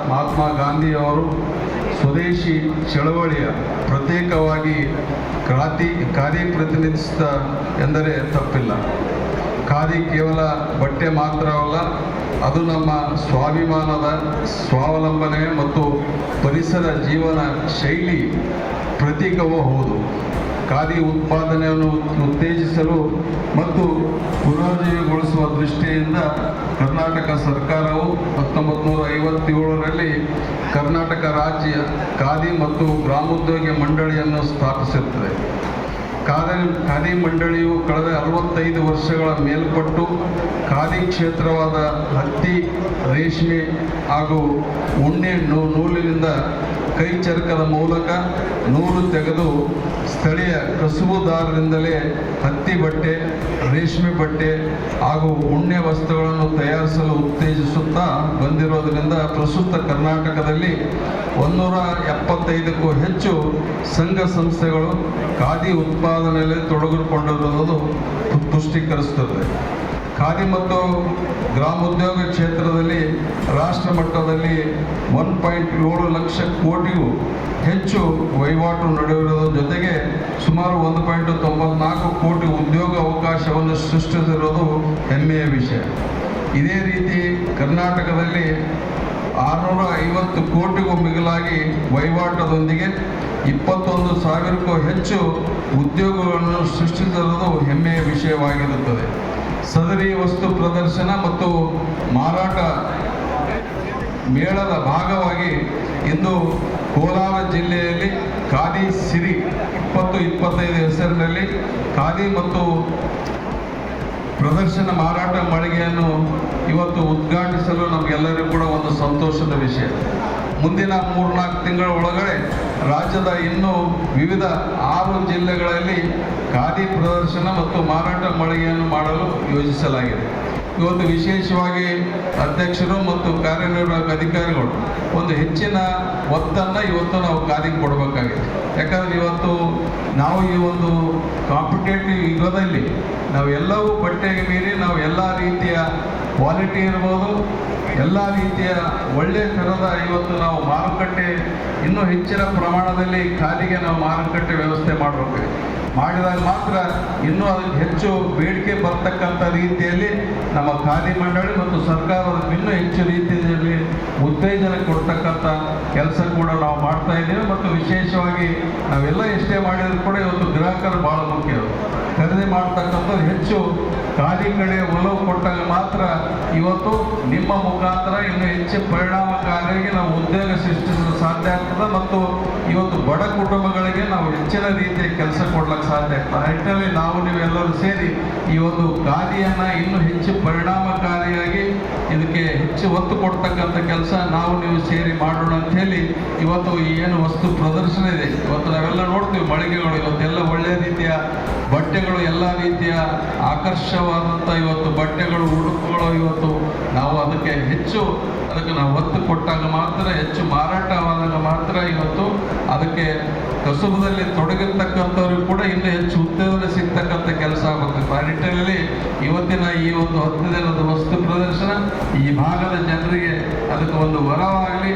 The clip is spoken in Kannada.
ಮಹಾತ್ಮ ಗಾಂಧಿಯವರು ಸ್ವದೇಶಿ ಚಳವಳಿಯ ಪ್ರತ್ಯೇಕವಾಗಿ ಖಾದಿ ಪ್ರತಿನಿಧಿಸಿದ ಎಂದರೆ ತಪ್ಪಿಲ್ಲ. ಖಾದಿ ಕೇವಲ ಬಟ್ಟೆ ಮಾತ್ರವಲ್ಲ, ಅದು ನಮ್ಮ ಸ್ವಾಭಿಮಾನದ, ಸ್ವಾವಲಂಬನೆ ಮತ್ತು ಪರಿಸರ ಜೀವನ ಶೈಲಿ ಪ್ರತೀಕವೂ ಹೌದು. ಖಾದಿ ಉತ್ಪಾದನೆಯನ್ನು ಉತ್ತೇಜಿಸಲು ಮತ್ತು ಪುನರುಜ್ಜೀವಗೊಳಿಸುವ ದೃಷ್ಟಿಯಿಂದ ಕರ್ನಾಟಕ ಸರ್ಕಾರವು 1957ರಲ್ಲಿ ಕರ್ನಾಟಕ ರಾಜ್ಯ ಖಾದಿ ಮತ್ತು ಗ್ರಾಮೋದ್ಯೋಗ ಮಂಡಳಿಯನ್ನು ಸ್ಥಾಪಿಸುತ್ತದೆ. ಖಾದಿ ಮಂಡಳಿಯು ಕಳೆದ 65 ವರ್ಷಗಳ ಮೇಲ್ಪಟ್ಟು ಖಾದಿ ಕ್ಷೇತ್ರವಾದ ಹತ್ತಿ, ರೇಷ್ಮೆ ಹಾಗೂ ಉಣ್ಣೆ ನೂಲಿನಿಂದ ಕೈಚರಕದ ಮೂಲಕ ನೂಲು ತೆಗೆದು ಸ್ಥಳೀಯ ಕಸುಬುದಾರರಿಂದಲೇ ಹತ್ತಿ ಬಟ್ಟೆ, ರೇಷ್ಮೆ ಬಟ್ಟೆ ಹಾಗೂ ಉಣ್ಣೆ ವಸ್ತುಗಳನ್ನು ತಯಾರಿಸಲು ಉತ್ತೇಜಿಸುತ್ತಾ ಬಂದಿರೋದರಿಂದ ಪ್ರಸ್ತುತ ಕರ್ನಾಟಕದಲ್ಲಿ 175ಕ್ಕೂ ಹೆಚ್ಚು ಸಂಘ ಸಂಸ್ಥೆಗಳು ಖಾದಿ ಉತ್ಪಾದನೆಯಲ್ಲಿ ತೊಡಗಿಕೊಂಡಿರುವುದು ಪುಷ್ಟೀಕರಿಸುತ್ತದೆ. ಖಾದಿ ಮತ್ತು ಗ್ರಾಮೋದ್ಯೋಗ ಕ್ಷೇತ್ರದಲ್ಲಿ ರಾಷ್ಟ್ರ ಮಟ್ಟದಲ್ಲಿ 1.7 ಲಕ್ಷ ಕೋಟಿಗೂ ಹೆಚ್ಚು ವಹಿವಾಟು ನಡೆಯುವುದರ ಜೊತೆಗೆ ಸುಮಾರು 1.94 ಕೋಟಿ ಉದ್ಯೋಗ ಅವಕಾಶವನ್ನು ಸೃಷ್ಟಿಸಿರುವುದು ಹೆಮ್ಮೆಯ ವಿಷಯ. ಇದೇ ರೀತಿ ಕರ್ನಾಟಕದಲ್ಲಿ 650 ಕೋಟಿಗೂ ಮಿಗಿಲಾಗಿ ವಹಿವಾಟದೊಂದಿಗೆ 21,000ಕ್ಕೂ ಹೆಚ್ಚು ಉದ್ಯೋಗಗಳನ್ನು ಸೃಷ್ಟಿಸಿರುವುದು ಹೆಮ್ಮೆಯ ವಿಷಯವಾಗಿರುತ್ತದೆ. ಸದರಿ ವಸ್ತು ಪ್ರದರ್ಶನ ಮತ್ತು ಮಾರಾಟ ಮೇಳದ ಭಾಗವಾಗಿ ಇಂದು ಕೋಲಾರ ಜಿಲ್ಲೆಯಲ್ಲಿ ಖಾದಿ ಸಿರಿ 2025 ಹೆಸರಿನಲ್ಲಿ ಖಾದಿ ಮತ್ತು ಪ್ರದರ್ಶನ ಮಾರಾಟ ಮಳಿಗೆಯನ್ನು ಇವತ್ತು ಉದ್ಘಾಟಿಸಲು ನಮಗೆಲ್ಲರಿಗೂ ಕೂಡ ಒಂದು ಸಂತೋಷದ ವಿಷಯ. ಮುಂದಿನ 3-4 ತಿಂಗಳ ಒಳಗಡೆ ರಾಜ್ಯದ ಇನ್ನೂ ವಿವಿಧ 6 ಜಿಲ್ಲೆಗಳಲ್ಲಿ ಖಾದಿ ಪ್ರದರ್ಶನ ಮತ್ತು ಮಾರಾಟ ಮಳಿಗೆಯನ್ನು ಮಾಡಲು ಯೋಜಿಸಲಾಗಿದೆ. ಇವತ್ತು ವಿಶೇಷವಾಗಿ ಅಧ್ಯಕ್ಷರು ಮತ್ತು ಕಾರ್ಯನಿರ್ವಾಹಕ ಅಧಿಕಾರಿಗಳು ಒಂದು ಹೆಚ್ಚಿನ ಒತ್ತನ್ನು ಇವತ್ತು ನಾವು ಖಾದಿಗೆ ಕೊಡಬೇಕಾಗಿದೆ. ಯಾಕಂದರೆ ಇವತ್ತು ನಾವು ಈ ಒಂದು ಕಾಂಪಿಟೇಟಿವ್ ಯುಗದಲ್ಲಿ ನಾವೆಲ್ಲವೂ ಬಟ್ಟೆಗೆ ಮೀರಿ ನಾವು ಎಲ್ಲ ರೀತಿಯ ಕ್ವಾಲಿಟಿ ಇರ್ಬೋದು, ಎಲ್ಲ ರೀತಿಯ ಒಳ್ಳೆಯ ಥರದ ಇವತ್ತು ನಾವು ಮಾರುಕಟ್ಟೆ ಇನ್ನೂ ಹೆಚ್ಚಿನ ಪ್ರಮಾಣದಲ್ಲಿ ಖಾದಿಗೆ ನಾವು ಮಾರುಕಟ್ಟೆ ವ್ಯವಸ್ಥೆ ಮಾಡಬೇಕು. ಮಾಡಿದಾಗ ಮಾತ್ರ ಇನ್ನೂ ಅದಕ್ಕೆ ಹೆಚ್ಚು ಬೇಡಿಕೆ ಬರ್ತಕ್ಕಂಥ ರೀತಿಯಲ್ಲಿ ನಮ್ಮ ಖಾದಿ ಮಂಡಳಿ ಮತ್ತು ಸರ್ಕಾರದ ಇನ್ನೂ ಹೆಚ್ಚು ರೀತಿಯಲ್ಲಿ ಉತ್ತೇಜನ ಕೊಡ್ತಕ್ಕಂಥ ಕೆಲಸ ಕೂಡ ನಾವು ಮಾಡ್ತಾ ಇದ್ದೇವೆ. ಮತ್ತು ವಿಶೇಷವಾಗಿ ನಾವೆಲ್ಲ ಎಷ್ಟೇ ಮಾಡಿದರೂ ಕೂಡ ಇವತ್ತು ಗ್ರಾಹಕರು ಭಾಳ ಮುಖ್ಯ. ಖರೀದಿ ಮಾಡ್ತಕ್ಕಂಥದ್ದು ಹೆಚ್ಚು ಖಾದಿ ಕಡೆ ಒಲವು ಕೊಟ್ಟಾಗ ಮಾತ್ರ ಇವತ್ತು ನಿಮ್ಮ ಮುಖಾಂತರ ಇನ್ನೂ ಹೆಚ್ಚು ಪರಿಣಾಮಕಾರಿಯಾಗಿ ನಾವು ಉದ್ಯೋಗ ಸೃಷ್ಟಿಸಲು ಸಾಧ್ಯ ಆಗ್ತದೆ ಮತ್ತು ಇವತ್ತು ಬಡ ಕುಟುಂಬಗಳಿಗೆ ನಾವು ಹೆಚ್ಚಿನ ರೀತಿಯ ಕೆಲಸ ಕೊಡ್ಲಿಕ್ಕೆ ಸಾಧ್ಯ ಆಗ್ತದೆ. ನಿಟ್ಟಿನಲ್ಲಿ ನಾವು ನೀವೆಲ್ಲರೂ ಸೇರಿ ಈ ಒಂದು ಖಾದಿಯನ್ನು ಇನ್ನೂ ಹೆಚ್ಚು ಪರಿಣಾಮಕಾರಿಯಾಗಿ ಇದಕ್ಕೆ ಹೆಚ್ಚು ಒತ್ತು ಕೊಡ್ತಕ್ಕಂಥ ಕೆಲಸ ನಾವು ನೀವು ಸೇರಿ ಮಾಡೋಣ ಅಂತ ಹೇಳಿ ಇವತ್ತು ಏನು ವಸ್ತು ಪ್ರದರ್ಶನ ಇದೆ, ಇವತ್ತು ನಾವೆಲ್ಲ ನೋಡ್ತೀವಿ ಮಳಿಗೆಗಳು ಇವತ್ತೆಲ್ಲ ಒಳ್ಳೆಯ ರೀತಿಯ ಬಟ್ಟೆಗಳು, ಎಲ್ಲ ರೀತಿಯ ಆಕರ್ಷವಾದಂಥ ಇವತ್ತು ಬಟ್ಟೆಗಳು, ಉಡುಪುಗಳು ಇವತ್ತು ನಾವು ಅದಕ್ಕೆ ನಾವು ಒತ್ತು ಕೊಟ್ಟಾಗ ಮಾತ್ರ, ಹೆಚ್ಚು ಮಾರಾಟವಾದಾಗ ಮಾತ್ರ ಇವತ್ತು ಅದಕ್ಕೆ ಕಸುಬದಲ್ಲಿ ತೊಡಗಿರ್ತಕ್ಕಂಥವ್ರಿಗೆ ಕೂಡ ಇನ್ನೂ ಹೆಚ್ಚು ಉತ್ತೇಜನ ಸಿಗ್ತಕ್ಕಂಥ ಕೆಲಸ ಆಗಬೇಕು. ಆ ನಿಟ್ಟಿನಲ್ಲಿ ಇವತ್ತಿನ ಈ ಒಂದು 10 ದಿನದ ವಸ್ತು ಪ್ರದರ್ಶನ ಈ ಭಾಗದ ಜನರಿಗೆ ಅದಕ್ಕೆ ಒಂದು ವರವಾಗಲಿ.